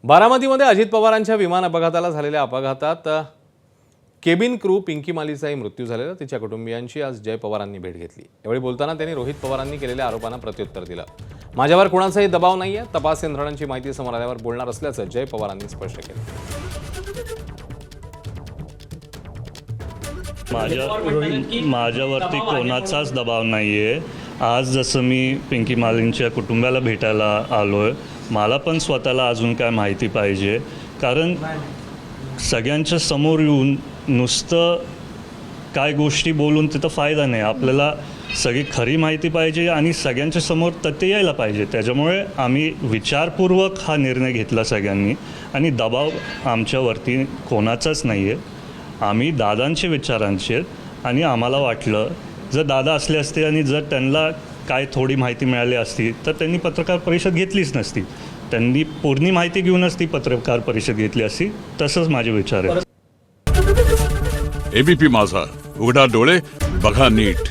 बारामतीमध्ये अजित पवारांच्या विमान अपघाताला झालेल्या अपघातात केबिन क्रू पिंकी मालीचाही मृत्यू झालेला। तिच्या कुटुंबियांची आज जय पवारांनी भेट घेतली। यावेळी बोलताना त्यांनी रोहित पवारांनी केलेल्या आरोपांना प्रत्युत्तर दिलं। माझ्यावर कोणाचाही दबाव नाहीये, तपास यंत्रणांची माहिती समोर आल्यावर बोलणार असल्याचं जय पवारांनी स्पष्ट केलं। माझ्यावरती कोणाचाच दबाव नाही आहे। आज जसं मी पिंकी मालींच्या कुटुंबाला भेटायला आलो आहे, मला पण स्वतःला अजून काय माहिती पाहिजे, कारण सगळ्यांच्या समोर येऊन नुसतं काय गोष्टी बोलून तिथं फायदा नाही। आपल्याला सगळी खरी माहिती पाहिजे आणि सगळ्यांच्या समोर तथ्य यायला पाहिजे। त्याच्यामुळे आम्ही विचारपूर्वक हा निर्णय घेतला सगळ्यांनी, आणि दबाव आमच्यावरती कोणाचाच नाही आहे। आम्ही दादांचे विचारांचे आहेत आणि आम्हाला वाटलं जर दादा असले असते आणि जर त्यांना काय थोडी माहिती मिळाली असती तर त्यांनी पत्रकार परिषद घेतलीच नसती। त्यांनी पूर्ण माहिती घेऊनच ती पत्रकार परिषद घेतली असती। तसंच माझे विचार आहे। एबीपी माझा, उघडा डोळे बघा नीट।